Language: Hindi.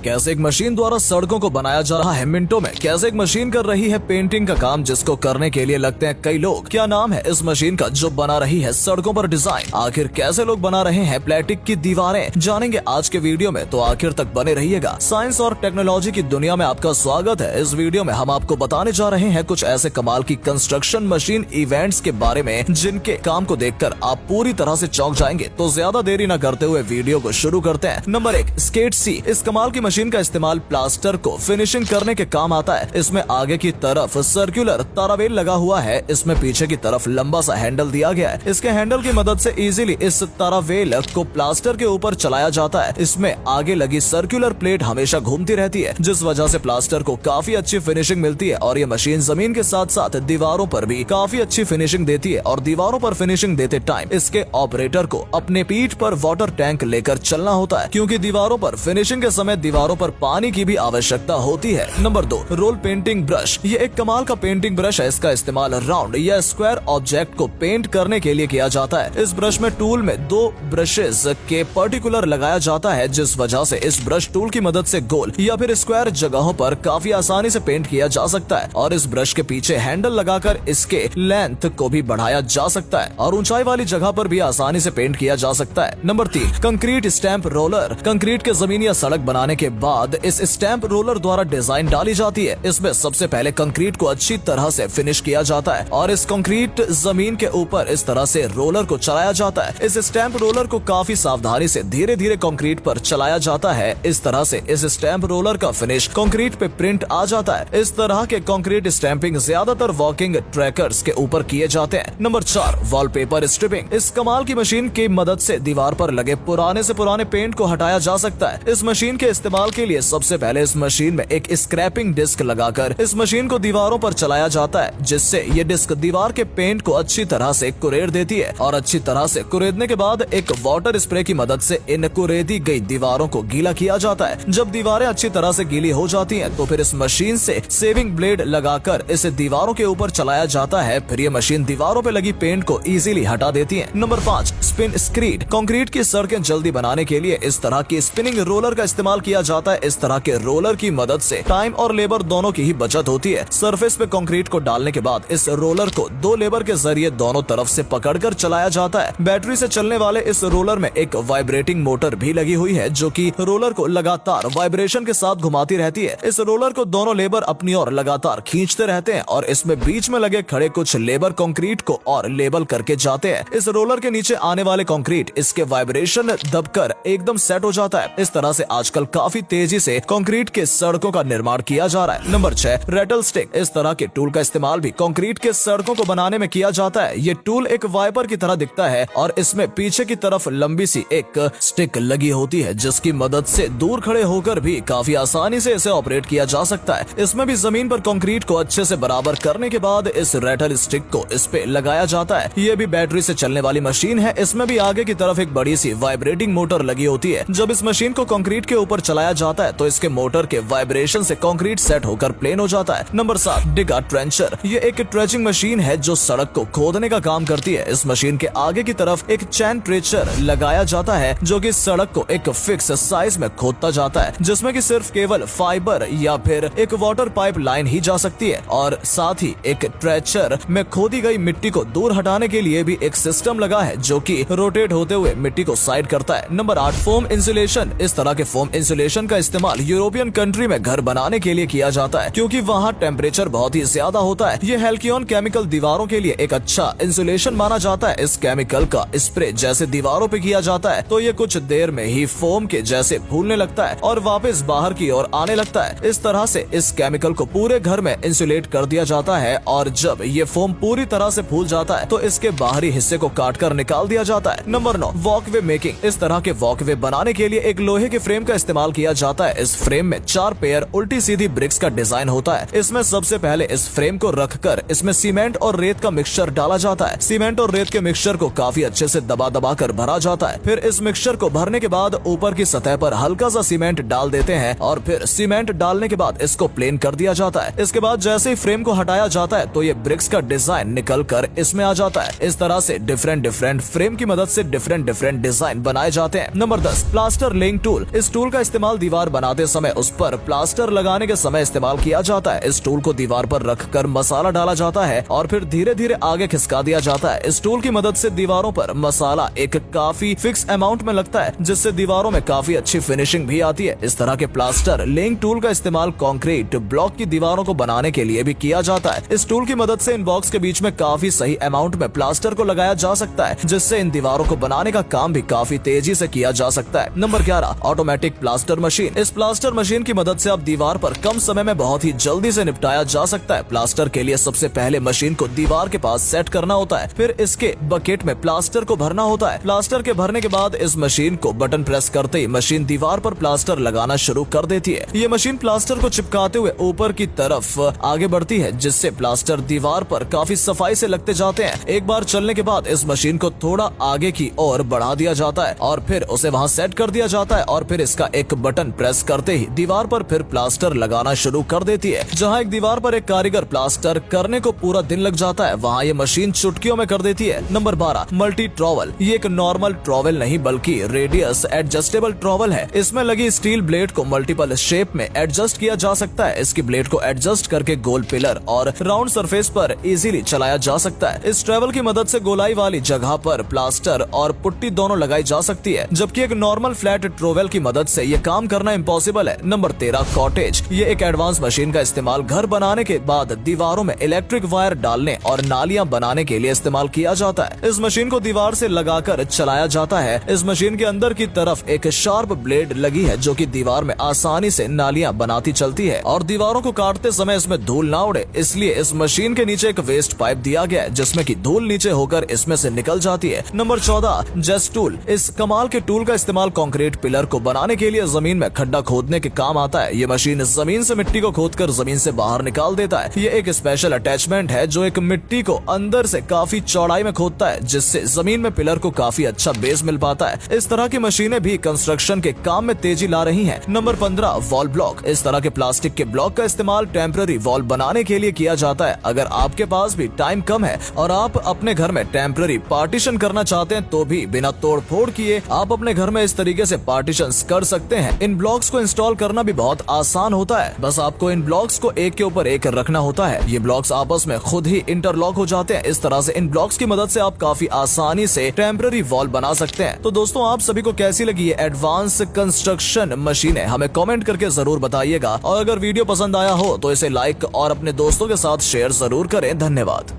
कैसे एक मशीन द्वारा सड़कों को बनाया जा रहा है मिनटों में। कैसे एक मशीन कर रही है पेंटिंग का काम जिसको करने के लिए लगते हैं कई लोग। क्या नाम है इस मशीन का जो बना रही है सड़कों पर डिजाइन। आखिर कैसे लोग बना रहे हैं प्लास्टिक की दीवारें, जानेंगे आज के वीडियो में, तो आखिर तक बने रहिएगा। साइंस और टेक्नोलॉजी की दुनिया में आपका स्वागत है। इस वीडियो में हम आपको बताने जा रहे हैं कुछ ऐसे कमाल की कंस्ट्रक्शन मशीन इवेंट्स के बारे में जिनके काम को देखकर आप पूरी तरह से चौंक जाएंगे। तो ज्यादा देरी न करते हुए वीडियो को शुरू करते हैं। नंबर 1, स्केट सी। इस कमाल की मशीन का इस्तेमाल प्लास्टर को फिनिशिंग करने के काम आता है। इसमें आगे की तरफ सर्कुलर तारावेल लगा हुआ है। इसमें पीछे की तरफ लंबा सा हैंडल दिया गया है। इसके हैंडल की मदद से इजीली इस तारावेल को प्लास्टर के ऊपर चलाया जाता है। इसमें आगे लगी सर्कुलर प्लेट हमेशा घूमती रहती है जिस वजह से प्लास्टर को काफी अच्छी फिनिशिंग मिलती है। और ये मशीन जमीन के साथ साथ दीवारों पर भी काफी अच्छी फिनिशिंग देती है। और दीवारों पर फिनिशिंग देते टाइम इसके ऑपरेटर को अपने पीठ पर वाटर टैंक लेकर चलना होता है, क्योंकि दीवारों पर फिनिशिंग के समय दीवारों पर पानी की भी आवश्यकता होती है। Number 2, roll painting brush. ये एक कमाल का पेंटिंग ब्रश है। इसका इस्तेमाल राउंड या स्क्वायर ऑब्जेक्ट को पेंट करने के लिए किया जाता है। इस ब्रश में टूल में 2 ब्रशेस के पर्टिकुलर लगाया जाता है जिस वजह से इस ब्रश टूल की मदद से गोल या फिर स्क्वायर जगहों पर काफी आसानी से पेंट किया जा सकता है। और इस ब्रश के पीछे हैंडल लगाकर इसके लेंथ को भी बढ़ाया जा सकता है और ऊंचाई वाली जगह पर भी आसानी से पेंट किया जा सकता है। Number 3, concrete stamp roller. Concrete के जमीन या सड़क बनाने के बाद इस स्टैंप रोलर द्वारा डिजाइन डाली जाती है। इसमें सबसे पहले कंक्रीट को अच्छी तरह से फिनिश किया जाता है और इस कंक्रीट जमीन के ऊपर इस तरह से रोलर को चलाया जाता है। इस स्टैंप रोलर को काफी सावधानी से धीरे धीरे कंक्रीट पर चलाया जाता है। इस तरह से इस स्टैंप रोलर का फिनिश कंक्रीट पे प्रिंट आ जाता है। इस तरह के कंक्रीट स्टैंपिंग ज्यादातर वॉकिंग ट्रैकर्स के ऊपर किए जाते हैं। Number 4, wallpaper stripping. इस कमाल की मशीन की मदद से दीवार पर लगे पुराने से पुराने पेंट को हटाया जा सकता है। इस मशीन के इस्तेमाल के लिए सबसे पहले इस मशीन में एक स्क्रैपिंग डिस्क लगाकर इस मशीन को दीवारों पर चलाया जाता है, जिससे ये डिस्क दीवार के पेंट को अच्छी तरह से कुरेद देती है। और अच्छी तरह से कुरेदने के बाद एक वाटर स्प्रे की मदद से इन कुरेदी गई दीवारों को गीला किया जाता है। जब दीवारें अच्छी तरह से गीली हो जाती हैं, तो फिर इस मशीन से सेविंग ब्लेड लगाकर इसे दीवारों के ऊपर चलाया जाता है। फिर ये मशीन दीवारों पे लगी पेंट को इजीली हटा देती है। Number 5, spin screed. कंक्रीट की सड़कें जल्दी बनाने के लिए इस तरह की स्पिनिंग रोलर का इस्तेमाल किया जाता है। इस तरह के रोलर की मदद से टाइम और लेबर दोनों की ही बचत होती है। सरफेस पे कंक्रीट को डालने के बाद इस रोलर को 2 लेबर के जरिए दोनों तरफ से पकड़कर चलाया जाता है। बैटरी से चलने वाले इस रोलर में एक वाइब्रेटिंग मोटर भी लगी हुई है जो कि रोलर को लगातार वाइब्रेशन के साथ घुमाती रहती है। इस रोलर को दोनों लेबर अपनी ओर लगातार खींचते रहते हैं और इसमें बीच में लगे खड़े कुछ लेबर कंक्रीट को और लेबल करके जाते हैं। इस रोलर के नीचे आने वाले कंक्रीट इसके वाइब्रेशन दबकर एकदम सेट हो जाता है। इस तरह से आजकल काफी तेजी से कंक्रीट के सड़कों का निर्माण किया जा रहा है। Number 6, Ratle stick. इस तरह के टूल का इस्तेमाल भी कंक्रीट के सड़कों को बनाने में किया जाता है। ये टूल एक वाइपर की तरह दिखता है और इसमें पीछे की तरफ लंबी सी एक स्टिक लगी होती है जिसकी मदद से दूर खड़े होकर भी काफी आसानी से इसे ऑपरेट किया जा सकता है। इसमें भी जमीन पर कंक्रीट को अच्छे से बराबर करने के बाद इस रेटल स्टिक को इस पे लगाया जाता है। ये भी बैटरी से चलने वाली मशीन है। इसमें भी आगे की तरफ एक बड़ी सी वाइब्रेटिंग मोटर लगी होती है। जब इस मशीन को कंक्रीट के ऊपर चलाया जाता है तो इसके मोटर के वाइब्रेशन से कंक्रीट सेट होकर प्लेन हो जाता है। Number 7, digger trencher. ये एक ट्रेचिंग मशीन है जो सड़क को खोदने का काम करती है। इस मशीन के आगे की तरफ एक चैन ट्रेचर लगाया जाता है जो कि सड़क को एक फिक्स साइज में खोदता जाता है, जिसमें कि सिर्फ केवल फाइबर या फिर एक वाटर पाइप लाइन ही जा सकती है। और साथ ही एक ट्रेचर में खोदी गई मिट्टी को दूर हटाने के लिए भी एक सिस्टम लगा है जो कि रोटेट होते हुए मिट्टी को साइड करता है। Number 8, foam insulation. इस तरह के फोम इंसुलेशन का इस्तेमाल यूरोपियन कंट्री में घर बनाने के लिए किया जाता है, क्योंकि वहाँ टेम्परेचर बहुत ही ज्यादा होता है। ये हेल्कियन केमिकल दीवारों के लिए एक अच्छा इंसुलेशन माना जाता है। इस केमिकल का स्प्रे जैसे दीवारों पे किया जाता है तो ये कुछ देर में ही फोम के जैसे फूलने लगता है और वापस बाहर की ओर आने लगता है। इस तरह से इस केमिकल को पूरे घर में इंसुलेट कर दिया जाता है और जब ये फोम पूरी तरह से फूल जाता है तो इसके बाहरी हिस्से को काट कर निकाल दिया जाता है। Number 9, walkway making. इस तरह के वॉकवे बनाने के लिए एक लोहे के फ्रेम का इस्तेमाल किया जाता है। इस फ्रेम में 4 पेयर उल्टी सीधी ब्रिक्स का डिजाइन होता है। इसमें सबसे पहले इस फ्रेम को रखकर इसमें सीमेंट और रेत का मिक्सचर डाला जाता है। सीमेंट और रेत के मिक्सचर को काफी अच्छे से दबा दबा कर भरा जाता है। फिर इस मिक्सचर को भरने के बाद ऊपर की सतह पर हल्का सा सीमेंट डाल देते हैं और फिर सीमेंट डालने के बाद इसको प्लेन कर दिया जाता है। इसके बाद जैसे ही फ्रेम को हटाया जाता है तो ये ब्रिक्स का डिजाइन निकल कर इसमें आ जाता है। इस तरह से डिफरेंट फ्रेम की मदद से डिफरेंट डिजाइन बनाए जाते हैं। Number 10, plaster laying tool. इस टूल का इस्तेमाल इस्तेमाल दीवार बनाते समय उस पर प्लास्टर लगाने के समय इस्तेमाल किया जाता है। इस टूल को दीवार पर रखकर मसाला डाला जाता है और फिर धीरे धीरे आगे खिसका दिया जाता है। इस टूल की मदद से दीवारों पर मसाला एक काफी फिक्स अमाउंट में लगता है, जिससे दीवारों में काफी अच्छी फिनिशिंग भी आती है। इस तरह के प्लास्टर लेइंग टूल का इस्तेमाल कंक्रीट ब्लॉक की दीवारों को बनाने के लिए भी किया जाता है। इस टूल की मदद से इन बॉक्स के बीच में काफी सही अमाउंट में प्लास्टर को लगाया जा सकता है, जिससे इन दीवारों को बनाने का काम भी काफी तेजी से किया जा सकता है। Number 11, automatic plaster machine. इस प्लास्टर मशीन की मदद से आप दीवार पर कम समय में बहुत ही जल्दी से निपटाया जा सकता है। प्लास्टर के लिए सबसे पहले मशीन को दीवार के पास सेट करना होता है, फिर इसके बकेट में प्लास्टर को भरना होता है। प्लास्टर के भरने के बाद इस मशीन को बटन प्रेस करते ही मशीन दीवार पर प्लास्टर लगाना शुरू कर देती है। ये मशीन प्लास्टर को चिपकाते हुए ऊपर की तरफ आगे बढ़ती है, जिससे प्लास्टर दीवार पर काफी सफाई से लगते जाते हैं। एक बार चलने के बाद इस मशीन को थोड़ा आगे की ओर बढ़ा दिया जाता है और फिर उसे वहां सेट कर दिया जाता है और फिर इसका एक बटन प्रेस करते ही दीवार पर फिर प्लास्टर लगाना शुरू कर देती है। जहां एक दीवार पर एक कारीगर प्लास्टर करने को पूरा दिन लग जाता है, वहां ये मशीन चुटकियों में कर देती है। Number 12, multi trowel. ये एक नॉर्मल ट्रॉवल नहीं बल्कि रेडियस एडजस्टेबल ट्रॉवल है। इसमें लगी स्टील ब्लेड को मल्टीपल शेप में एडजस्ट किया जा सकता है। इसकी ब्लेड को एडजस्ट करके गोल पिलर और राउंड सरफेस पर इजीली चलाया जा सकता है। इस ट्रैवल की मदद से गोलाई वाली जगह पर प्लास्टर और पुट्टी दोनों लगाई जा सकती है, जबकि एक नॉर्मल फ्लैट ट्रॉवल की मदद से ये काम करना इम्पॉसिबल है। Number 13, cottage. ये एक एडवांस मशीन का इस्तेमाल घर बनाने के बाद दीवारों में इलेक्ट्रिक वायर डालने और नालियां बनाने के लिए इस्तेमाल किया जाता है। इस मशीन को दीवार से लगाकर चलाया जाता है। इस मशीन के अंदर की तरफ एक शार्प ब्लेड लगी है, जो कि दीवार में आसानी से नालियां बनाती चलती है और दीवारों को काटते समय इसमें धूल ना उड़े, इसलिए इस मशीन के नीचे एक वेस्ट पाइप दिया गया है, जिसमें की धूल नीचे होकर इसमें से निकल जाती है। नंबर 14, जेस्ट टूल। इस कमाल के टूल का इस्तेमाल कंक्रीट पिलर को बनाने के लिए जमीन में खड्डा खोदने के काम आता है। ये मशीन जमीन से मिट्टी को खोदकर जमीन से बाहर निकाल देता है। ये एक स्पेशल अटैचमेंट है जो एक मिट्टी को अंदर से काफी चौड़ाई में खोदता है, जिससे जमीन में पिलर को काफी अच्छा बेस मिल पाता है। इस तरह की मशीनें भी कंस्ट्रक्शन के काम में तेजी ला रही हैं। Number 15, wall block. इस तरह के प्लास्टिक के ब्लॉक का इस्तेमाल टेम्पररी वॉल बनाने के लिए किया जाता है। अगर आपके पास भी टाइम कम है और आप अपने घर में टेम्पररी पार्टीशन करना चाहते हैं, तो भी बिना तोड़ फोड़ किए आप अपने घर में इस तरीके से पार्टीशन कर सकते हैं। इन ब्लॉक्स को इंस्टॉल करना भी बहुत आसान होता है। बस आपको इन ब्लॉक्स को एक के ऊपर एक रखना होता है। ये ब्लॉक्स आपस में खुद ही इंटरलॉक हो जाते हैं। इस तरह से इन ब्लॉक्स की मदद से आप काफी आसानी से टेम्पररी वॉल बना सकते हैं। तो दोस्तों, आप सभी को कैसी लगी ये एडवांस कंस्ट्रक्शन मशीनें, हमें कमेंट करके जरूर बताइएगा। और अगर वीडियो पसंद आया हो तो इसे लाइक और अपने दोस्तों के साथ शेयर जरूर करें। धन्यवाद।